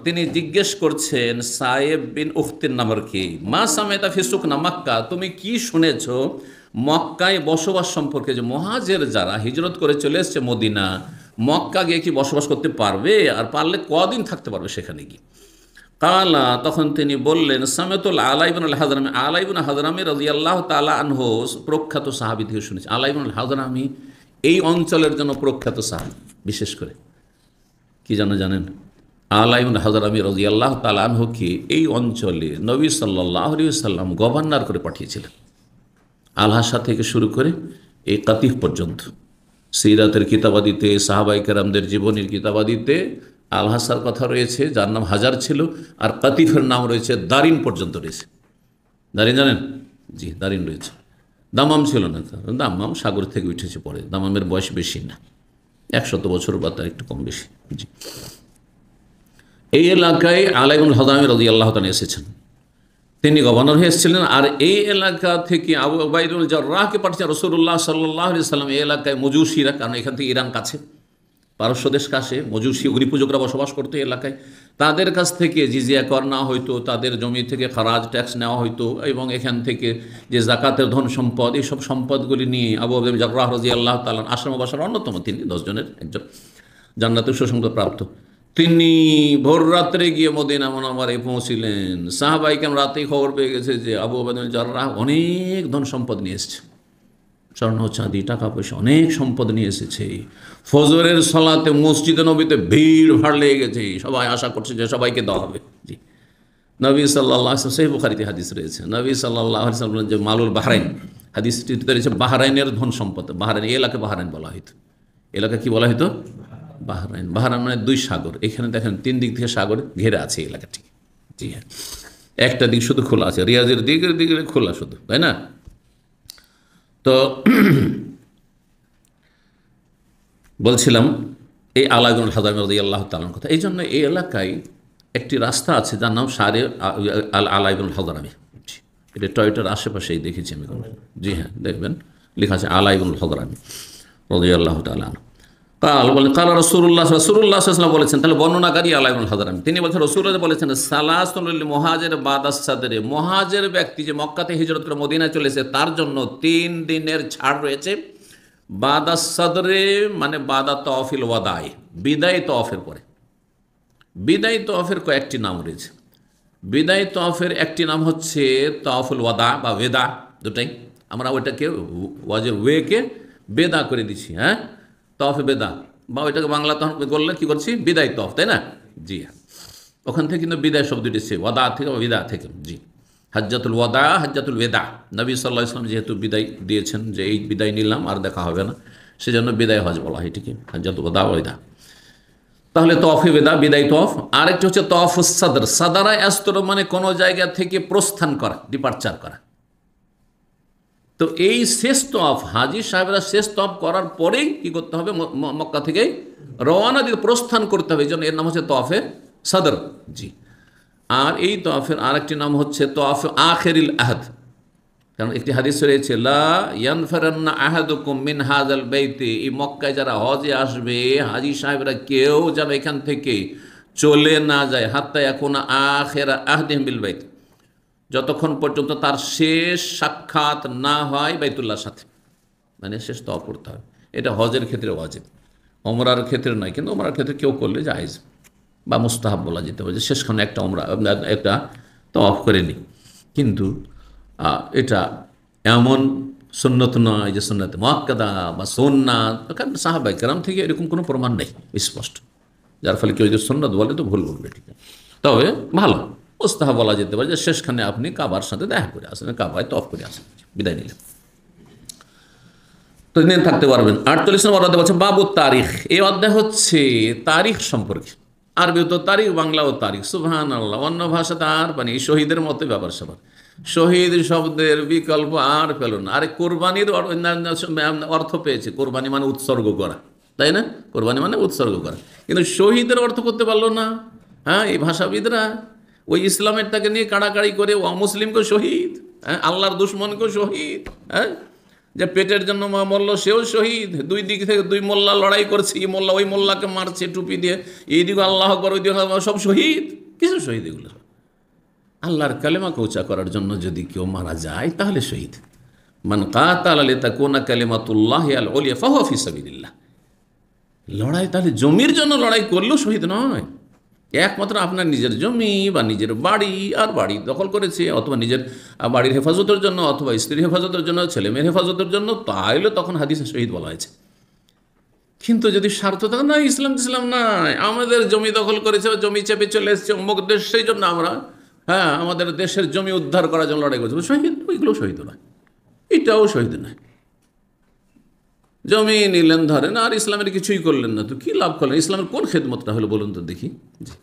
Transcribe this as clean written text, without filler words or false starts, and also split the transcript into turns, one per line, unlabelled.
তিনি জিজ্ঞেস করছেন সায়েব বিন উখতির নামের কি, মা সামেতা ফিসুক না মক্কা, তুমি কি শুনেছ মক্কায় বসবাস সম্পর্কে, যে মুহাজির যারা হিজরত করে চলে এসছে মদিনা, মক্কা গিয়ে কি বসবাস করতে পারবে, আর পারলে কদিন থাকতে পারবে সেখানে গিয়ে। কালা, তখন তিনি বললেন, সামেতুল আলা ইবনুল হাজরামি, আলা ইবনুল হাজরামি রাদিয়াল্লাহু তাআলা আনহু, প্রখ্যাত সাহাবী থেকে শুনেছি। আলা ইবনুল হাজরামি এই অঞ্চলের জন্য প্রখ্যাত সাহাবী, বিশেষ করে কি জানেন, আলা ইবনুল হাজরামি রাদিয়াল্লাহু তাআলা আনহু কি এই অঞ্চলে নবী সাল্লাল্লাহু আলাইহি ওয়াসাল্লাম গভর্নর করে পাঠিয়েছিলেন। আল-হাসা থেকে শুরু করে এই কাতিফ পর্যন্ত, সিরাতের কিতাবাদিতে, সাহাবায়ে কেরামদের জীবনীর কিতাবাদিতে আল-হাসার কথা রয়েছে, যার নাম হাজার ছিল, আর কাতিফের নাম রয়েছে দারিন পর্যন্ত রয়েছে। দারিন জানেন? জি, দারিন রয়েছে। দামাম ছিল না, দামাম সাগর থেকে উঠেছে পরে, দামামের বয়স বেশি না, 100 বছর বা তার একটু কম বেশি। জি, এই এলাকায় আলা ইবনুল হাজরামি রাদিয়াল্লাহু তাআলা এসেছেন, তিনি গভর্নর হয়ে এসেছিলেন। আর এই এলাকা থেকে আবু উবাইদুল জাররাহকে পাঠিয়েছেন রাসূলুল্লাহ সাল্লাল্লাহু আলাইহি ওয়াসাল্লাম। এই এলাকায় মজুসিরা, কারণ এখান থেকে ইরান কাছে, পারস্য দেশ কাছে, মজুসি অগ্নিপূজকরা বসবাস করতো এই এলাকায়। তাদের কাছ থেকে জিজিয়া কর নেওয়া হইতো, তাদের জমি থেকে খারাজ ট্যাক্স নেওয়া হইতো, এবং এখান থেকে যে জাকাতের ধন সম্পদ, এইসব সম্পদগুলি নিয়ে আবু উবাইদুল জাররাহ রাদিয়াল্লাহু তাআলা আশরা মুবাশশারা অন্যতম, তিনি 10 জনের একজন, জান্নাতের সুসংবাদ প্রাপ্ত। তিনি ভোর রাত্রে গিয়ে মদিনা মুনাওয়ারায় পৌঁছিলেন। সাহাবায়ে কেরাম রাতেই খবর পেয়ে গেছে যে আবু উবাইদুল জাররাহ অনেক ধন সম্পদ নিয়ে এসেছে, স্বর্ণ চাঁদি টাকা পয়সা অনেক সম্পদ নিয়ে এসেছে। ফজরের সালাতে মসজিদে নবীতে ভিড় ভাড় লেগে গেছে, সবাই আশা করছে যে সবাইকে দেওয়া হবে। জি, নবী সাল্লাল্লাহু আলাইহি ওয়াসাল্লাম, সহিহ বুখারীতে হাদিস রয়েছে, নবী সাল্লাল্লাহু আলাইহি ওয়াসাল্লাম যে মালুল বাহরাইন, হাদিসটিতে রয়েছে বাহরাইনের ধন সম্পদ। বাহরাইন, এই এলাকা বাহরাইন বলা হইতো। এলাকা কি বলা হইতো? বাহরাইন। বাহরাইন মানে 2 সাগর। এখানে দেখেন 3 দিক থেকে সাগর ঘেরা আছে এই এলাকাটি। জি হ্যাঁ, একটা দিক শুধু খোলা আছে, রিয়াজের দিকের দিকে খোলা শুধু, তাই না? তো বলছিলাম এই আলা ইবনুল হাজরামি রাদিয়াল্লাহু তাআলার কথা। এই জন্য এই এলাকায় একটি রাস্তা আছে যার নাম শারে আলা ইবনুল হাজরামি। এটা টয়টার আশেপাশেই দেখেছি আমি। জি হ্যাঁ, দেখবেন লেখা আছে আলা ইবনুল হাজরামি রাদিয়াল্লাহু তাআলা। বলেন কাল রাসূলুল্লাহ সাল্লাল্লাহু আলাইহি ওয়াসাল্লাম বলেছেন, তাহলে বর্ণনাকারী আলা ইবনুল হাজরামি, তিনি বলছেন রাসূলুল্লাহ বলেছেন, সালাসুন লিল মুহাজির বাদাস সাদরে, মুহাজির ব্যক্তি যে মক্কা থেকে হিজরত করে মদিনায় চলেছে তার জন্য 3 দিনের ছাড় রয়েছে। বাদাস সাদরে মানে বাদা তাওয়াফিল ওয়াদায়, বিদায় তাওয়াফের পরে। বিদায় তাওয়াফের কয়েকটি নাম রয়েছে। বিদায় তাওয়াফের একটি নাম হচ্ছে তাওয়াফুল ওয়াদা বা ওয়েদা, দুটাই। আমরা ওইটাকে ওয়াজের ওয়েকে বেদা করে দিচ্ছি, হ্যাঁ, তওয়াফে বেদা, বা ওইটাকে বাংলা তখন বললে কী করছি, বিদায় তওয়াফ, তাই না? জি হ্যাঁ, ওখান থেকে কিন্তু বিদায় শব্দটি এসেছে, ওয়াদা থেকে বা বিদা থেকে। জি, হাজ্জাতুল ওয়াদা, হাজ্জাতুল ওয়েদা, নবী সাল্লাল্লাহু আলাইহি ওয়াসাল্লাম যেহেতু বিদায় দিয়েছেন যে এই বিদায় নিলাম আর দেখা হবে না, সেজন্য বিদায় হজ বলা হয়, এটিকে হাজ্জাতুল ওয়াদা ওয়েদা। তাহলে তওয়াফে বেদা, বিদায় তওয়াফ। আরেকটি হচ্ছে তওয়াফুস সাদর, সাদারা আস্তর মানে কোনো জায়গা থেকে প্রস্থান করা, ডিপারচার করা। তো এই শেষ তওয়াফ, হাজি সাহেবরা শেষ তওয়াফ করার পরেই কি করতে হবে, মক্কা থেকে রওনা দিয়ে প্রস্থান করতে হবে, এই জন্য এর নাম হচ্ছে তওয়াফে সাদর। জি, আর এই তওয়াফের আরেকটি নাম হচ্ছে তওয়াফে আখিরিল আহদ, কারণ একটি হাদিস রয়েছে, লা ইয়ানফারান্না আহাদুকুম মিন হাযাল বাইতি, এই মক্কায় যারা হজে আসবে হাজি সাহেবরা কেউ যেন এখান থেকে চলে না যায়, হাত্তা ইয়াকুনা আখিরা আহদিহিম বিল বাইত, যতক্ষণ পর্যন্ত তার শেষ সাক্ষাৎ না হয় বাইতুল্লাহর সাথে, মানে শেষ তওয়াফ করতে হবে। এটা হজের ক্ষেত্রে ওয়াজিব, ওমরার ক্ষেত্রে নয়, কিন্তু ওমরার ক্ষেত্রে কেউ করলে জায়েজ বা মুস্তাহাব বলা যেতে পারে, যে শেষখানে একটা একটা তওয়াফ করে নিই। কিন্তু এটা এমন সুন্নত নয় যে সুন্নতে মুআক্কাদা বা সুন্নাত, কারণ সাহাবায়ে কেরাম থেকে এরকম কোনো প্রমাণ নেই স্পষ্ট, যার ফলে কেউ যদি সুন্নাত বলে তো ভুল বলবে, ঠিক আছে। তবে ভালো মুস্তাহাব বলা যেতে পারে যে শেষখানে আপনি কাবার সাথে দেখা করে আসেন, কাবায় তওয়াফ করে আসেন, বিদায় নিলেন, তো দিন থাকতে পারবেন। 48 নম্বর অধ্যায় বলছে বাবু তারিখ, এই অধ্যায় হচ্ছে তারিখ সম্পর্কে। আরবি তো তারিখ, বাংলাও তারিখ, সুবহানাল্লাহ। অন্য ভাষাতে আর মানে শহীদের মতো ব্যাপার স্যাপার, শহীদ শব্দের বিকল্প আর পেল না। আরে কোরবানির অর্থ পেয়েছে, কোরবানি মানে উৎসর্গ করা, তাই না? কোরবানি মানে উৎসর্গ করা, কিন্তু শহীদের অর্থ করতে পারলো না। হ্যাঁ, এই ভাষাবিদরা ওই ইসলামেরটাকে নিয়ে কাড়াকাড়ি করে অমুসলিমকেও শহীদ, হ্যাঁ, আল্লাহর দুশ্মনকেও শহীদ, হ্যাঁ, যে পেটের জন্য মরল সেও শহীদ, দুই দিক থেকে দুই মোল্লা লড়াই করছে, এই মোল্লা ওই মোল্লাকে মারছে টুপি দিয়ে, এইদিকে আল্লাহ আকবার ওইদিকে সব শহীদ। কিছু শহীদ এগুলো আল্লাহর কালেমাকে উঁচা করার জন্য যদি কেউ মারা যায় তাহলে শহীদ। মান কাতালা লিতাকুনা কালিমাতুল্লাহি আল উলিয়া ফাহুয়া ফি সাবিলিল্লাহ। লড়াই তাহলে জমির জন্য লড়াই করলেও শহীদ নয়, একমাত্র আপনার নিজের জমি বা নিজের বাড়ি আর বাড়ি দখল করেছে, অথবা নিজের বাড়ির হেফাজতের জন্য, অথবা স্ত্রীর হেফাজতের জন্য, ছেলে মেয়ের হেফাজতের জন্য, তাইলে তখন হাদিসে শহীদ বলা হয়েছে। কিন্তু যদি স্বার্থ থাকে না, ইসলাম নাই, আমাদের জমি দখল করেছে, জমি চেপে চলে এসছে অমুক দেশ, সেই জন্য আমরা আমাদের দেশের জমি উদ্ধার করার জন্য লড়াই করছি, শহীদ ওইগুলো শহীদ নয়, এটাও শহীদ নয়। জমি নিলেন ধরেন আর ইসলামের কিছুই করলেন না, তো কি লাভ করলেন? ইসলামের কোন খেদমতটা হলো বলুন তো দেখি। জি।